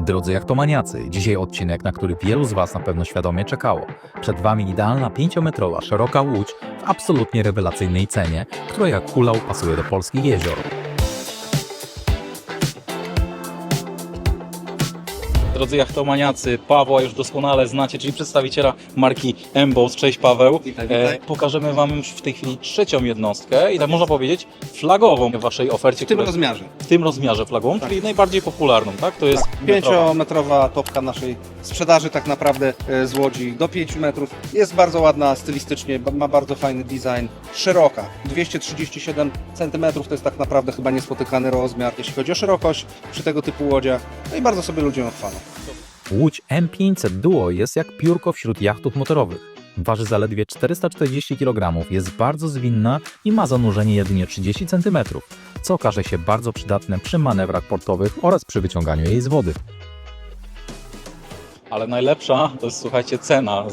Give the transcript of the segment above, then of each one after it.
Drodzy jachtomaniacy, dzisiaj odcinek, na który wielu z Was na pewno świadomie czekało. Przed Wami idealna 5-metrowa, szeroka łódź w absolutnie rewelacyjnej cenie, która jak hulał pasuje do polskich jezior. Drodzy jachtomaniacy, Pawła już doskonale znacie, czyli przedstawiciela marki Emboss. Cześć Paweł. Witaj. Pokażemy Wam już w tej chwili trzecią jednostkę i tak można powiedzieć flagową w Waszej ofercie. W tym rozmiarze. W tym rozmiarze flagową, czyli najbardziej popularną, tak? To jest 5-metrowa topka naszej sprzedaży tak naprawdę z Łodzi do 5 metrów. Jest bardzo ładna stylistycznie, ma bardzo fajny design. Szeroka, 237 cm to jest tak naprawdę chyba niespotykany rozmiar, jeśli chodzi o szerokość przy tego typu łodziach. No i bardzo sobie ludzie ją chwalą. Łódź M500 Duo jest jak piórko wśród jachtów motorowych. Waży zaledwie 440 kg, jest bardzo zwinna i ma zanurzenie jedynie 30 cm, co okaże się bardzo przydatne przy manewrach portowych oraz przy wyciąganiu jej z wody. Ale najlepsza to jest, słuchajcie, cena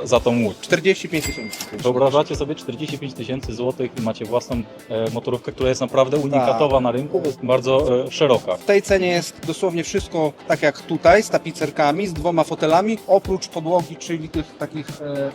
za tą łódź. 45 tysięcy. Wyobrażacie sobie 45 tysięcy złotych i macie własną motorówkę, która jest naprawdę unikatowa na rynku, jest bardzo szeroka. W tej cenie jest dosłownie wszystko tak jak tutaj, z tapicerkami, z 2 fotelami, oprócz podłogi, czyli tych takich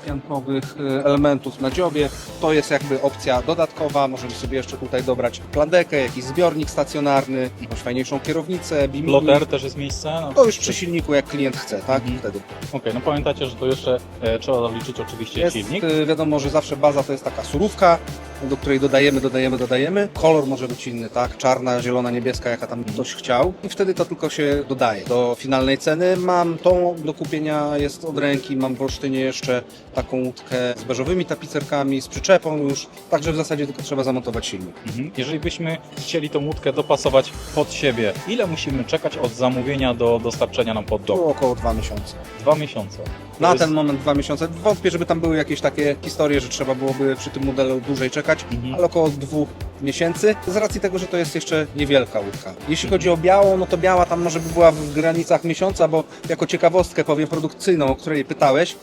piankowych elementów na dziobie. To jest jakby opcja dodatkowa, możemy sobie jeszcze tutaj dobrać plandekę, jakiś zbiornik stacjonarny, jakąś fajniejszą kierownicę, bimini. Ploter też jest miejsce? No, To już przy silniku jak klient chce, tak? Wtedy. Okej, no pamiętajcie, że to jeszcze trzeba zaliczyć oczywiście Jest, silnik. wiadomo, że zawsze baza to jest taka surówka, do której dodajemy. Kolor może być inny, tak? Czarna, zielona, niebieska, jaka tam ktoś chciał. I wtedy to tylko się dodaje do finalnej ceny. Mam tą do kupienia, jest od ręki, mam w Olsztynie jeszcze taką łódkę z beżowymi tapicerkami, z przyczepą już. Także w zasadzie tylko trzeba zamontować silnik. Jeżeli byśmy chcieli tą łódkę dopasować pod siebie, ile musimy czekać od zamówienia do dostarczenia nam pod dom? To około 2 miesiące. 2 miesiące. Na To jest- ten moment 2 miesiące. Wątpię, żeby tam były jakieś takie historie, że trzeba byłoby przy tym modelu dłużej czekać, ale około 2 miesięcy, z racji tego, że to jest jeszcze niewielka łódka. Jeśli chodzi o białą, no to biała tam może by była w granicach miesiąca, bo jako ciekawostkę powiem produkcyjną, o której pytałeś,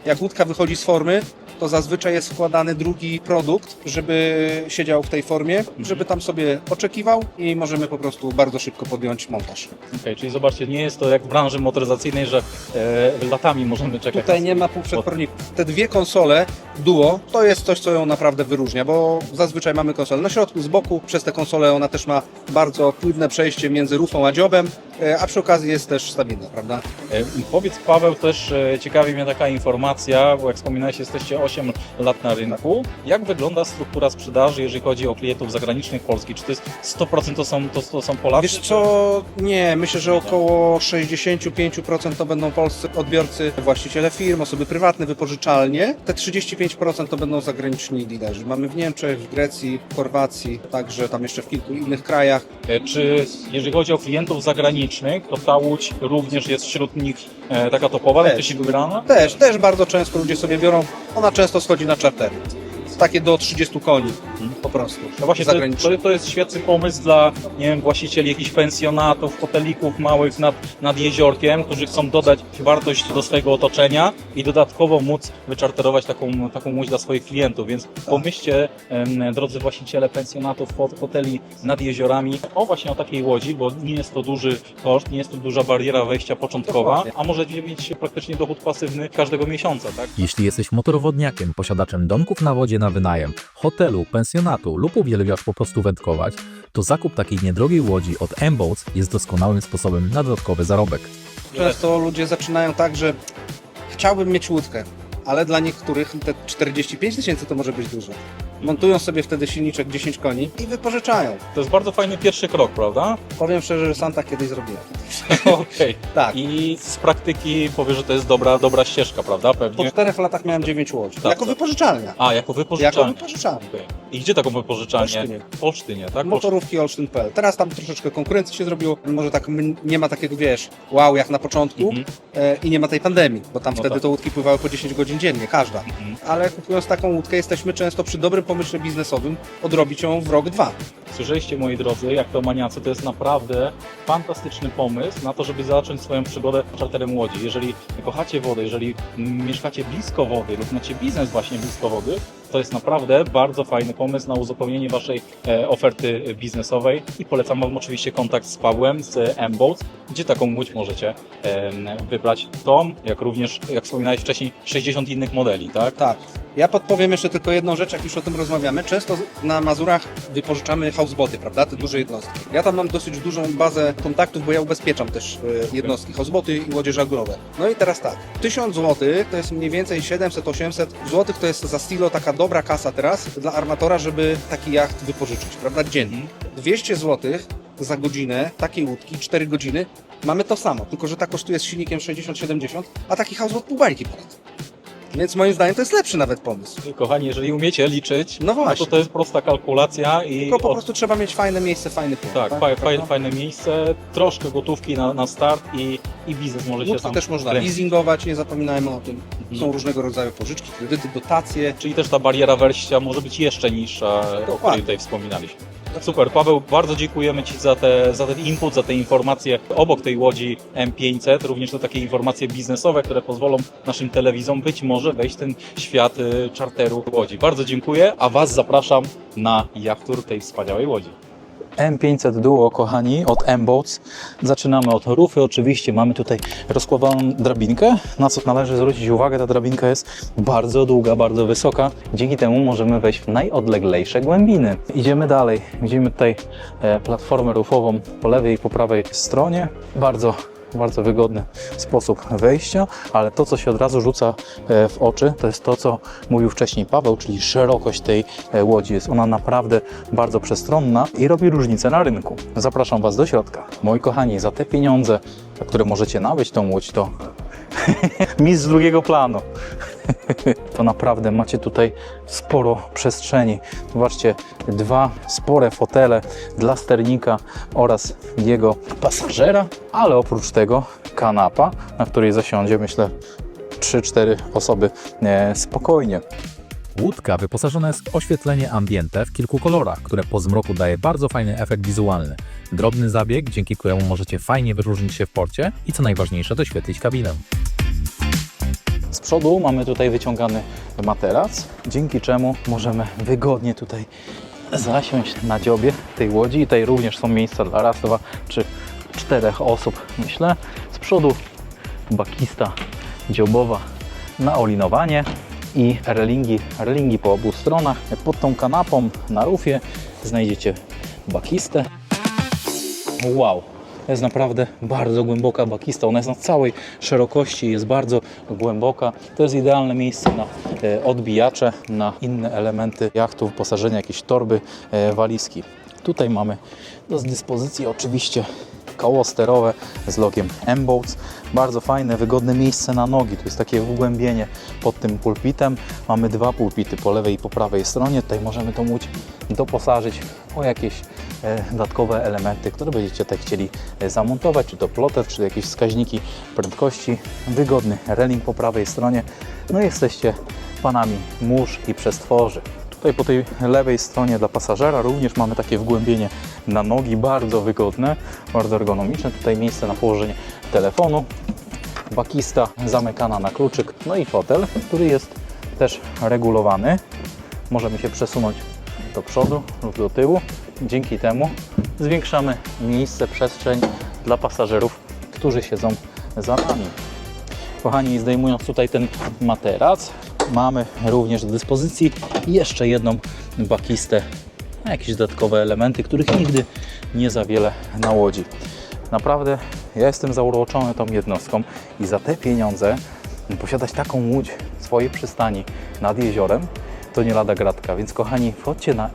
jak łódka wychodzi z formy, to zazwyczaj jest wkładany drugi produkt, żeby siedział w tej formie, żeby tam sobie oczekiwał i możemy po prostu bardzo szybko podjąć montaż. Okej, czyli zobaczcie, nie jest to jak w branży motoryzacyjnej, że latami możemy czekać. Tutaj nie ma półprzetworników. Te 2 konsole Duo to jest coś, co ją naprawdę wyróżnia, bo zazwyczaj mamy konsolę na środku, z boku. Przez te konsole ona też ma bardzo płynne przejście między rufą a dziobem, a przy okazji jest też stabilna, prawda? Powiedz Paweł, też ciekawi mnie taka informacja, bo jak wspominałeś, jesteście 8 lat na rynku. Jak wygląda struktura sprzedaży, jeżeli chodzi o klientów zagranicznych Polski? Czy to jest 100% to są Polacy? Wiesz co, nie, myślę, że około 65% to będą polscy odbiorcy, właściciele firm, osoby prywatne, wypożyczalnie. Te 35% to będą zagraniczni liderzy. Mamy w Niemczech, w Grecji, w Chorwacji, także tam jeszcze w kilku innych krajach. Czy jeżeli chodzi o klientów zagranicznych, to ta łódź również jest wśród nich taka topowa, Też. też wybrana? Też bardzo często ludzie sobie biorą, ona często schodzi na czartery. Takie do 30 koni po prostu. No właśnie, zagraniczne. to jest świetny pomysł dla, nie wiem, właścicieli jakichś pensjonatów, hotelików małych nad jeziorkiem, którzy chcą dodać wartość do swojego otoczenia i dodatkowo móc wyczarterować taką łódź dla swoich klientów, więc pomyślcie, drodzy właściciele pensjonatów, hoteli nad jeziorami, właśnie o takiej łodzi, bo nie jest to duży koszt, nie jest to duża bariera wejścia początkowa, Dokładnie. a możecie mieć praktycznie dochód pasywny każdego miesiąca, tak? Jeśli jesteś motorowodniakiem, posiadaczem domków na wodzie na wynajem, hotelu, pensjonatu lub uwielbiasz po prostu wędkować, to zakup takiej niedrogiej łodzi od Emboss jest doskonałym sposobem na dodatkowy zarobek. Często ludzie zaczynają tak, że chciałbym mieć łódkę, ale dla niektórych te 45 tysięcy to może być dużo. Montują sobie wtedy silniczek 10 koni i wypożyczają. To jest bardzo fajny pierwszy krok, prawda? Powiem szczerze, że sam tak kiedyś zrobiłem. Okej. Tak. I z praktyki powie, że to jest dobra ścieżka, prawda? Po Pewnie. 4 latach miałem 9 łodzi. Tak, Jako tak. wypożyczalnia. A, jako Jako wypożyczalnia. wypożyczalnia. Okej. I gdzie taką wypożyczalnię? W Olsztynie. W Olsztynie, tak? Motorówki Olsztyn.pl. Teraz tam troszeczkę konkurencji się zrobiło. Może tak nie ma takiego, wiesz, wow jak na początku i nie ma tej pandemii, bo tam No wtedy tak. to łódki pływały po 10 godzin dziennie, każda. Mhm. Ale kupując taką łódkę jesteśmy często przy dobrym pomyśle biznesowym odrobić ją w rok, 2. Słyszeliście, moi drodzy, jak to maniacy, to jest naprawdę fantastyczny pomysł na to, żeby zacząć swoją przygodę czarterem łodzi. Jeżeli kochacie wodę, jeżeli mieszkacie blisko wody lub macie biznes właśnie blisko wody, to jest naprawdę bardzo fajny pomysł na uzupełnienie Waszej oferty biznesowej i polecam Wam oczywiście kontakt z Pawłem z M-Boats, gdzie taką łódź możecie wybrać tą, jak również, jak wspominałeś wcześniej, 60 innych modeli, tak? Tak. Ja podpowiem jeszcze tylko jedną rzecz, jak już o tym rozmawiamy. Często na Mazurach wypożyczamy houseboty, prawda? Te duże jednostki. Ja tam mam dosyć dużą bazę kontaktów, bo ja ubezpieczam też jednostki, houseboty i łodzie żaglowe. No i teraz tak, 1000 zł to jest mniej więcej 700-800 zł, to jest za stilo taka dobra kasa teraz dla armatora, żeby taki jacht wypożyczyć, prawda? Dziennie. 200 zł za godzinę takiej łódki, 4 godziny, mamy to samo, tylko że ta kosztuje z silnikiem 60-70, a taki houseboat pół bańki ponad. Więc moim zdaniem to jest lepszy nawet pomysł. Kochani, jeżeli umiecie liczyć, No właśnie. to jest prosta kalkulacja i Tylko po prostu trzeba mieć fajne miejsce, fajny punkt. tak, fajne miejsce, troszkę gotówki na start i biznes możecie Łódki tam też można kręcić. leasingować, nie zapominajmy o tym. Są różnego rodzaju pożyczki, kredyty, dotacje. Czyli też ta bariera wejścia może być jeszcze niższa, o Dokładnie. której tutaj wspominaliśmy. Super, Paweł, bardzo dziękujemy Ci za ten input, za te informacje obok tej łodzi M500, również to takie informacje biznesowe, które pozwolą naszym telewizom być może wejść w ten świat czarteru łodzi. Bardzo dziękuję, a Was zapraszam na jachtur tej wspaniałej łodzi. M500 Duo, kochani, od M-Boats. Zaczynamy od rufy. Oczywiście mamy tutaj rozkładaną drabinkę, na co należy zwrócić uwagę. Ta drabinka jest bardzo długa, bardzo wysoka. Dzięki temu możemy wejść w najodleglejsze głębiny. Idziemy dalej. Widzimy tutaj platformę rufową po lewej i po prawej stronie. Bardzo wygodny sposób wejścia, ale to, co się od razu rzuca w oczy, to jest to, co mówił wcześniej Paweł, czyli szerokość tej łodzi. Jest ona naprawdę bardzo przestronna i robi różnicę na rynku. Zapraszam Was do środka. Moi kochani, za te pieniądze, za które możecie nabyć tą łódź, to mistrz z drugiego planu. To naprawdę macie tutaj sporo przestrzeni. Zobaczcie, 2 spore fotele dla sternika oraz jego pasażera, ale oprócz tego kanapa, na której zasiądzie, myślę, 3-4 osoby spokojnie. Łódka wyposażona jest w oświetlenie ambiente w kilku kolorach, które po zmroku daje bardzo fajny efekt wizualny. Drobny zabieg, dzięki któremu możecie fajnie wyróżnić się w porcie i co najważniejsze, doświetlić kabinę. Z przodu mamy tutaj wyciągany materac, dzięki czemu możemy wygodnie tutaj zasiąść na dziobie tej łodzi. I tutaj również są miejsca dla raz, 2 czy 4 osób, myślę. Z przodu bakista dziobowa na olinowanie i relingi po obu stronach. Pod tą kanapą na rufie znajdziecie bakistę. Wow! To jest naprawdę bardzo głęboka bakista. Ona jest na całej szerokości, jest bardzo głęboka. To jest idealne miejsce na odbijacze, na inne elementy jachtu, wyposażenia, jakieś torby, walizki. Tutaj mamy do dyspozycji oczywiście koło sterowe z logiem M-Boats. Bardzo fajne, wygodne miejsce na nogi. Tu jest takie wgłębienie pod tym pulpitem. Mamy 2 pulpity po lewej i po prawej stronie. Tutaj możemy tą łódź doposażyć o jakieś dodatkowe elementy, które będziecie tutaj chcieli zamontować, czy to plotet, czy jakieś wskaźniki prędkości. Wygodny reling po prawej stronie. No i jesteście panami mórz i przestworzy. Tutaj po tej lewej stronie dla pasażera również mamy takie wgłębienie na nogi, bardzo wygodne, bardzo ergonomiczne. Tutaj miejsce na położenie telefonu, bakista zamykana na kluczyk, no i fotel, który jest też regulowany. Możemy się przesunąć do przodu lub do tyłu. Dzięki temu zwiększamy miejsce, przestrzeń dla pasażerów, którzy siedzą za nami. Kochani, zdejmując tutaj ten materac, mamy również do dyspozycji jeszcze jedną bakistę, jakieś dodatkowe elementy, których nigdy nie za wiele na łodzi. Naprawdę ja jestem zauroczony tą jednostką i za te pieniądze posiadać taką łódź w swojej przystani nad jeziorem to nie lada gratka, więc kochani, wchodźcie na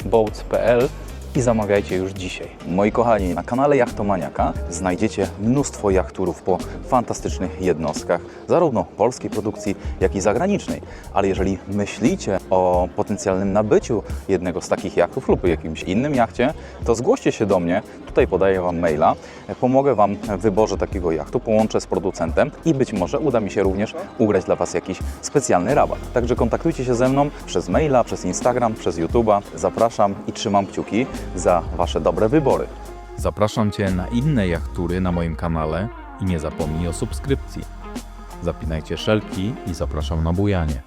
mboats.pl i zamawiajcie już dzisiaj. Moi kochani, na kanale Jachtomaniaka znajdziecie mnóstwo jachturów po fantastycznych jednostkach, zarówno polskiej produkcji, jak i zagranicznej. Ale jeżeli myślicie o potencjalnym nabyciu jednego z takich jachtów lub jakimś innym jachcie, to zgłoście się do mnie, tutaj podaję Wam maila, pomogę Wam w wyborze takiego jachtu, połączę z producentem i być może uda mi się również ugrać dla Was jakiś specjalny rabat. Także kontaktujcie się ze mną przez maila, przez Instagram, przez YouTube'a. Zapraszam i trzymam kciuki za Wasze dobre wybory. Zapraszam Cię na inne jachtury na moim kanale i nie zapomnij o subskrypcji. Zapinajcie szelki i zapraszam na bujanie.